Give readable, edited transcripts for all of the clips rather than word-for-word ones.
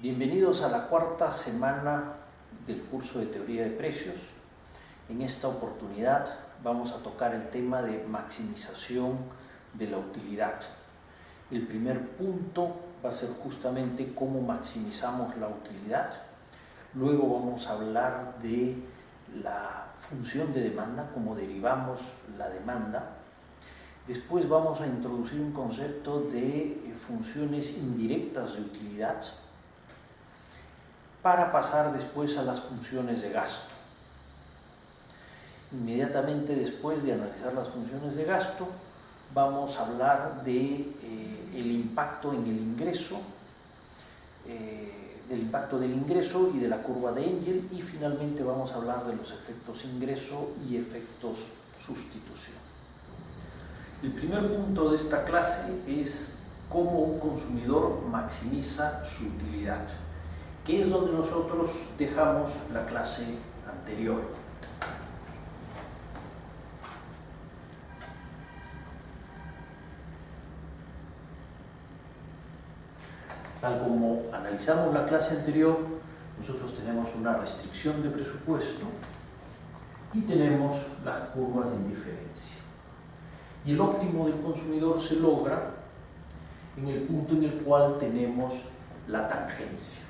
Bienvenidos a la cuarta semana del curso de Teoría de Precios. En esta oportunidad vamos a tocar el tema de maximización de la utilidad. El primer punto va a ser justamente cómo maximizamos la utilidad. Luego vamos a hablar de la función de demanda, cómo derivamos la demanda. Después vamos a introducir un concepto de funciones indirectas de utilidad, para pasar después a las funciones de gasto. Inmediatamente después de analizar las funciones de gasto, vamos a hablar de el impacto en el ingreso, del impacto del ingreso y de la curva de Engel, y finalmente vamos a hablar de los efectos ingreso y efectos sustitución. El primer punto de esta clase es cómo un consumidor maximiza su utilidad, que es donde nosotros dejamos la clase anterior. Tal como analizamos la clase anterior, nosotros tenemos una restricción de presupuesto y tenemos las curvas de indiferencia. Y el óptimo del consumidor se logra en el punto en el cual tenemos la tangencia.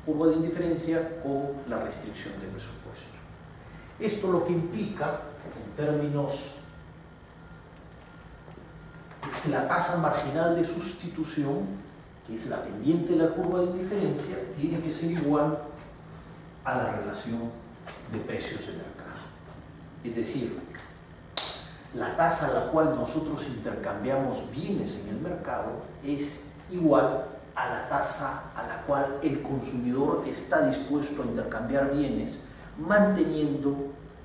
Curva de indiferencia con la restricción de presupuesto. Esto lo que implica, en términos, es que la tasa marginal de sustitución, que es la pendiente de la curva de indiferencia, tiene que ser igual a la relación de precios de mercado. Es decir, la tasa a la cual nosotros intercambiamos bienes en el mercado es igual a la tasa a la cual el consumidor está dispuesto a intercambiar bienes, manteniendo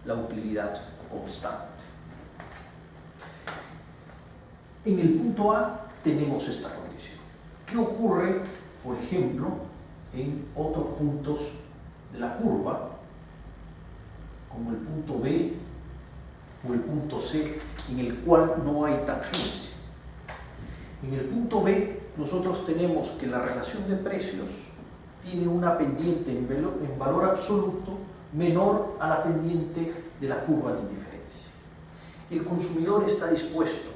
la utilidad constante. En el punto A tenemos esta condición. ¿Qué ocurre, por ejemplo, en otros puntos de la curva, como el punto B o el punto C, en el cual no hay tangencia? En el punto B, nosotros tenemos que la relación de precios tiene una pendiente en valor absoluto menor a la pendiente de la curva de indiferencia. El consumidor está dispuesto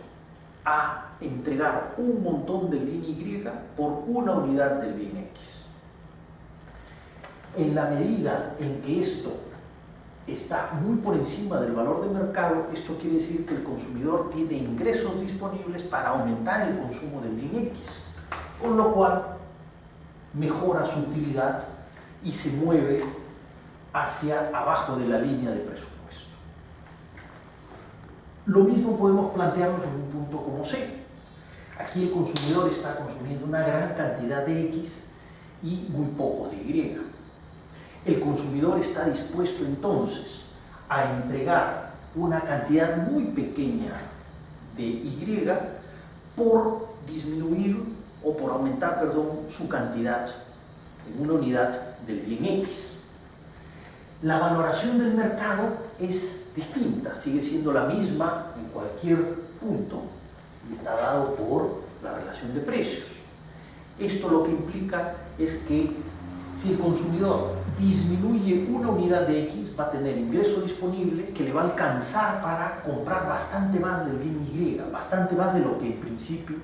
a entregar un montón del bien Y por una unidad del bien X. En la medida en que esto está muy por encima del valor de mercado, esto quiere decir que el consumidor tiene ingresos disponibles para aumentar el consumo del bien X, con lo cual mejora su utilidad y se mueve hacia abajo de la línea de presupuesto. Lo mismo podemos plantearnos en un punto como C. Aquí el consumidor está consumiendo una gran cantidad de X y muy poco de Y. El consumidor está dispuesto entonces a entregar una cantidad muy pequeña de Y por disminuir o por aumentar, su cantidad en una unidad del bien X. La valoración del mercado es distinta, sigue siendo la misma en cualquier punto y está dado por la relación de precios. Esto lo que implica es que si el consumidor disminuye una unidad de X, va a tener ingreso disponible que le va a alcanzar para comprar bastante más del bien Y, bastante más de lo que en principio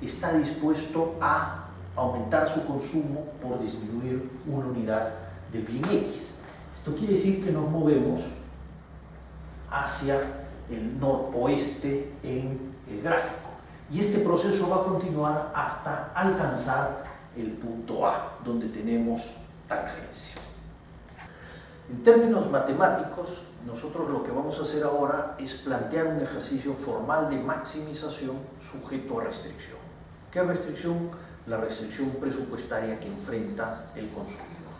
está dispuesto a aumentar su consumo por disminuir una unidad del bien X. Esto quiere decir que nos movemos hacia el noroeste en el gráfico. Y este proceso va a continuar hasta alcanzar el punto A, donde tenemos tangencia. En términos matemáticos, nosotros lo que vamos a hacer ahora es plantear un ejercicio formal de maximización sujeto a restricción. ¿Qué restricción? La restricción presupuestaria que enfrenta el consumidor.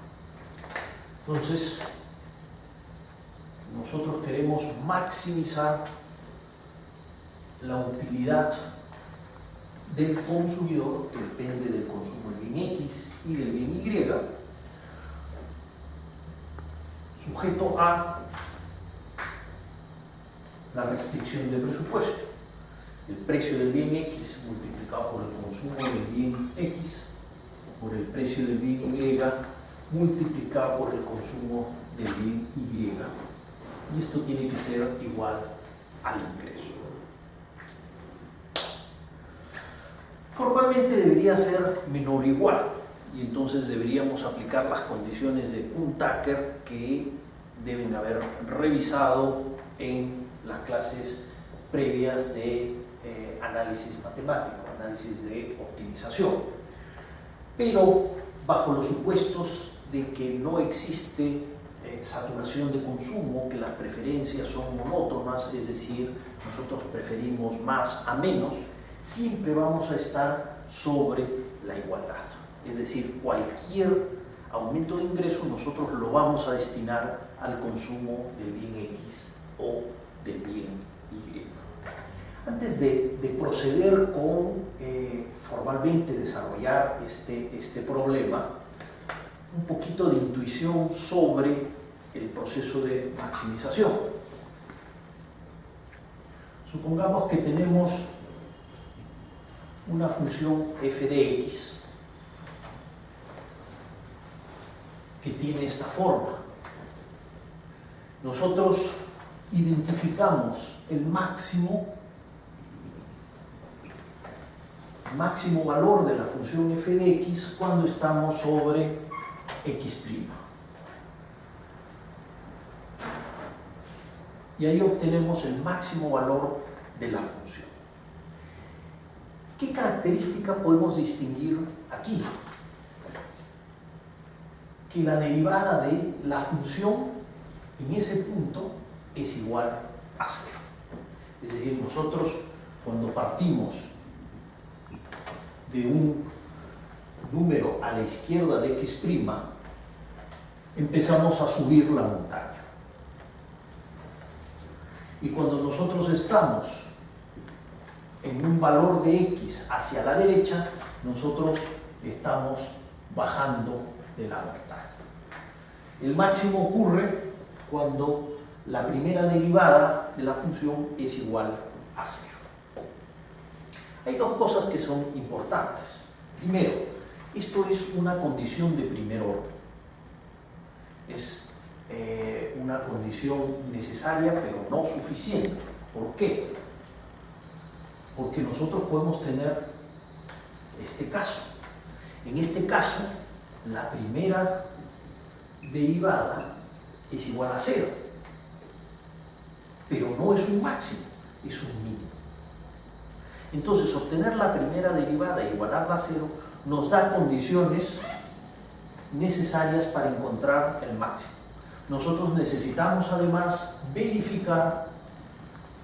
Entonces, nosotros queremos maximizar la utilidad del consumidor, que depende del consumo del bien X y del bien Y, sujeto a la restricción de presupuesto. El precio del bien X multiplicado por el consumo del bien X por el precio del bien Y multiplicado por el consumo del bien Y. Y esto tiene que ser igual al ingreso. Formalmente debería ser menor o igual, y entonces deberíamos aplicar las condiciones de Kuhn-Tucker que deben haber revisado en las clases previas de análisis matemático, análisis de optimización. Pero bajo los supuestos de que no existe saturación de consumo, que las preferencias son monótonas, es decir, nosotros preferimos más a menos, siempre vamos a estar sobre la igualdad. Es decir, cualquier aumento de ingreso nosotros lo vamos a destinar al consumo del bien X o del bien Y. Antes de proceder con formalmente desarrollar este problema, un poquito de intuición sobre el proceso de maximización. Supongamos que tenemos una función f de x que tiene esta forma. Nosotros identificamos el máximo valor de la función f de x cuando estamos sobre x'. Y ahí obtenemos el máximo valor de la función. ¿Qué característica podemos distinguir aquí? Que la derivada de la función en ese punto es igual a 0. Es decir, nosotros cuando partimos de un número a la izquierda de x', empezamos a subir la montaña. Y cuando nosotros estamos en un valor de x hacia la derecha, nosotros estamos bajando de la montaña. El máximo ocurre cuando la primera derivada de la función es igual a 0. Hay dos cosas que son importantes. Primero, esto es una condición de primer orden. Es una condición necesaria, pero no suficiente. ¿Por qué? Porque nosotros podemos tener este caso. En este caso, la primera derivada es igual a 0, pero no es un máximo, es un mínimo. Entonces, obtener la primera derivada e igualarla a 0 nos da condiciones necesarias para encontrar el máximo. Nosotros necesitamos además verificar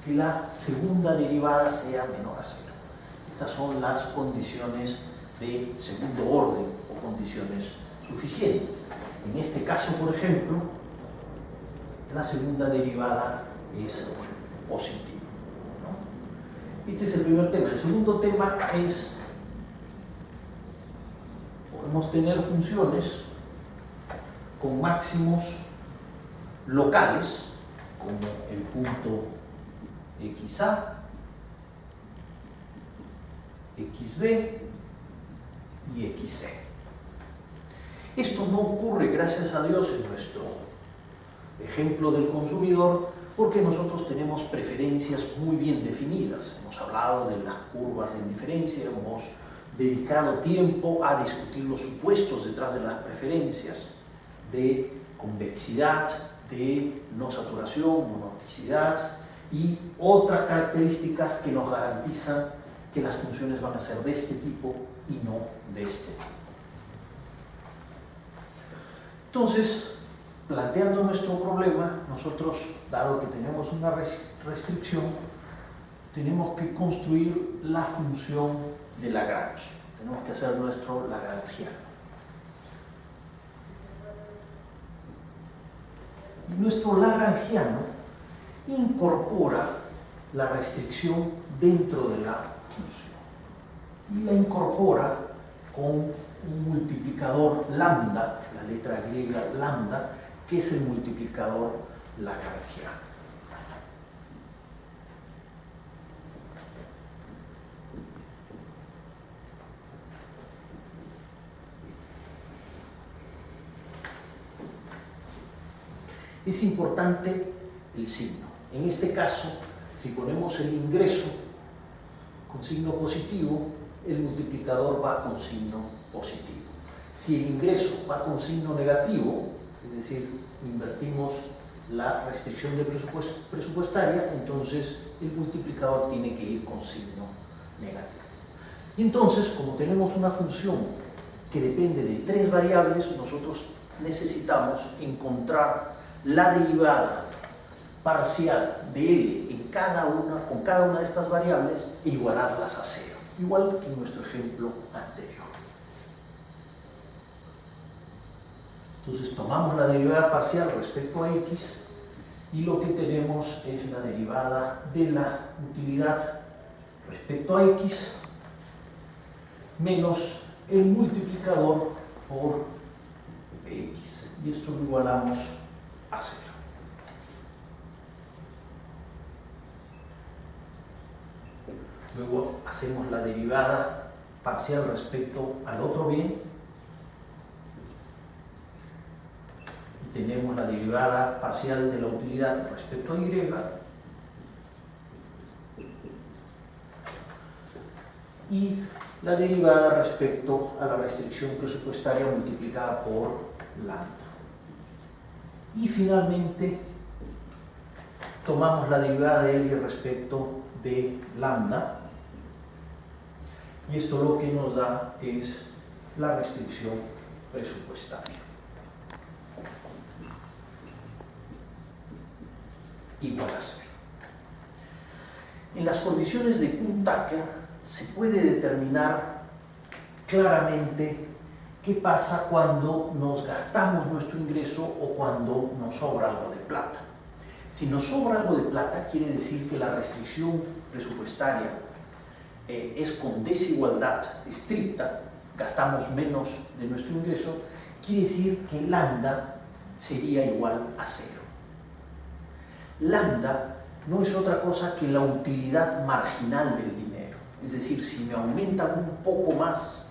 que la segunda derivada sea menor a 0. Estas son las condiciones de segundo orden o condiciones suficientes. En este caso, por ejemplo, la segunda derivada es positiva, ¿no? Este es el primer tema. El segundo tema es, podemos tener funciones con máximos locales, como el punto XA, XB y XC. Esto no ocurre, gracias a Dios, en nuestro ejemplo del consumidor, porque nosotros tenemos preferencias muy bien definidas. Hemos hablado de las curvas de indiferencia, hemos dedicado tiempo a discutir los supuestos detrás de las preferencias de convexidad, de no saturación, monoticidad y otras características que nos garantizan que las funciones van a ser de este tipo y no de este tipo. Entonces, planteando nuestro problema, nosotros, dado que tenemos una restricción, tenemos que construir la función de Lagrange. Tenemos que hacer nuestro lagrangiano. Y nuestro lagrangiano incorpora la restricción dentro de la función y la incorpora con un multiplicador lambda, la letra griega lambda, que es el multiplicador lagrangiano. Es importante el signo. En este caso, si ponemos el ingreso con signo positivo, el multiplicador va con signo positivo. Si el ingreso va con signo negativo, es decir, invertimos la restricción de presupuestaria, entonces el multiplicador tiene que ir con signo negativo. Y entonces, como tenemos una función que depende de 3 variables, nosotros necesitamos encontrar la derivada parcial de L con cada una de estas variables e igualarlas a 0, igual que en nuestro ejemplo anterior. Entonces tomamos la derivada parcial respecto a x y lo que tenemos es la derivada de la utilidad respecto a x menos el multiplicador por x, y esto lo igualamos a 0. Luego hacemos la derivada parcial respecto al otro bien y tenemos la derivada parcial de la utilidad respecto a y y la derivada respecto a la restricción presupuestaria multiplicada por lambda. Y finalmente tomamos la derivada de L respecto de lambda, y esto lo que nos da es la restricción presupuestaria. Igual a 0. En las condiciones de Kuhn-Tucker se puede determinar claramente qué pasa cuando nos gastamos nuestro ingreso o cuando nos sobra algo de plata. Si nos sobra algo de plata, quiere decir que la restricción presupuestaria es con desigualdad estricta, gastamos menos de nuestro ingreso, quiere decir que lambda sería igual a 0. Lambda no es otra cosa que la utilidad marginal del dinero. Es decir, si me aumenta un poco más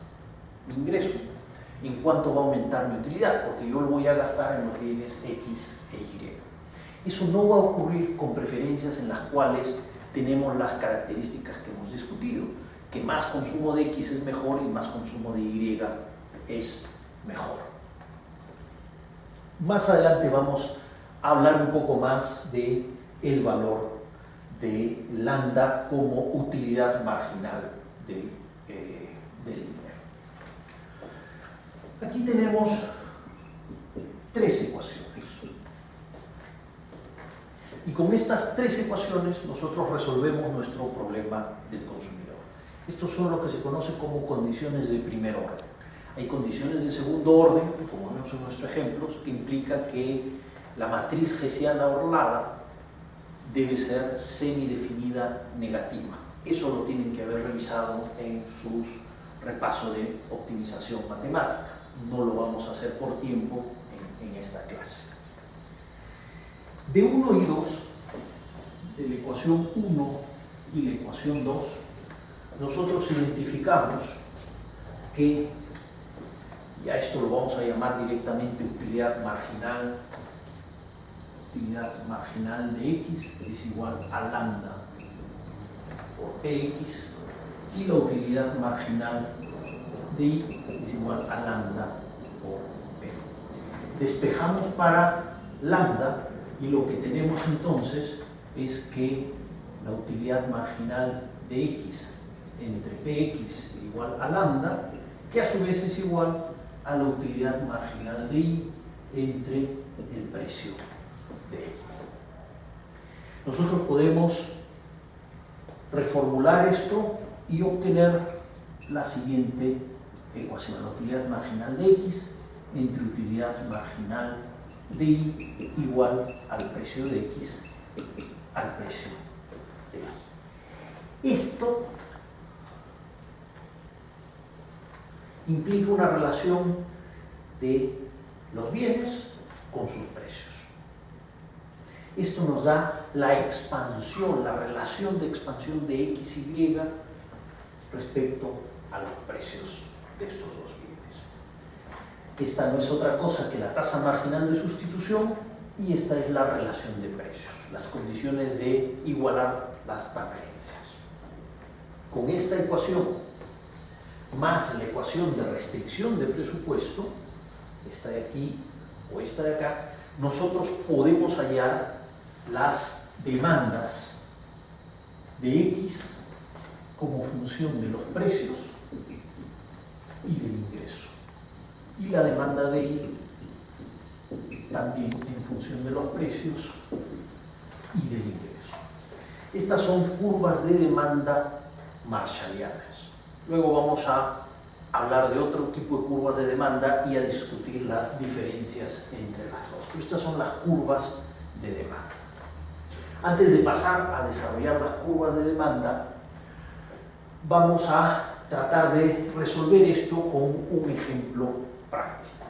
mi ingreso, ¿en cuánto va a aumentar mi utilidad? Porque yo lo voy a gastar en los bienes X e Y. Eso no va a ocurrir con preferencias en las cuales tenemos las características que hemos discutido, que más consumo de X es mejor y más consumo de Y es mejor. Más adelante vamos a hablar un poco más de el valor de lambda como utilidad marginal del dinero. Aquí tenemos 3 ecuaciones. Y con estas 3 ecuaciones nosotros resolvemos nuestro problema del consumidor. Estos son lo que se conoce como condiciones de primer orden. Hay condiciones de segundo orden, como vemos en nuestros ejemplos, que implica que la matriz hessiana orlada debe ser semidefinida negativa. Eso lo tienen que haber revisado en sus repasos de optimización matemática. No lo vamos a hacer por tiempo en esta clase. De 1 y 2, de la ecuación 1 y la ecuación 2, nosotros identificamos que, ya esto lo vamos a llamar directamente utilidad marginal de X es igual a lambda por Px, y la utilidad marginal de Y es igual a lambda por P. Despejamos para lambda y lo que tenemos entonces es que la utilidad marginal de X entre Px es igual a lambda, que a su vez es igual a la utilidad marginal de Y entre el precio de Y. Nosotros podemos reformular esto y obtener la siguiente ecuación: la utilidad marginal de X entre utilidad marginal de Y igual al precio de X al precio de Y. Esto implica una relación de los bienes con sus precios. Esto nos da la expansión, la relación de expansión de X y Y respecto a los precios de estos dos bienes. Esta no es otra cosa que la tasa marginal de sustitución y esta es la relación de precios, las condiciones de igualar las tangencias. Con esta ecuación, más la ecuación de restricción de presupuesto, esta de aquí o esta de acá, nosotros podemos hallar las demandas de X como función de los precios y del ingreso, y la demanda de Y también en función de los precios y del ingreso. Estas son curvas de demanda marshallianas. Luego vamos a hablar de otro tipo de curvas de demanda y a discutir las diferencias entre las dos. Pero estas son las curvas de demanda. Antes de pasar a desarrollar las curvas de demanda, vamos a tratar de resolver esto con un ejemplo práctico.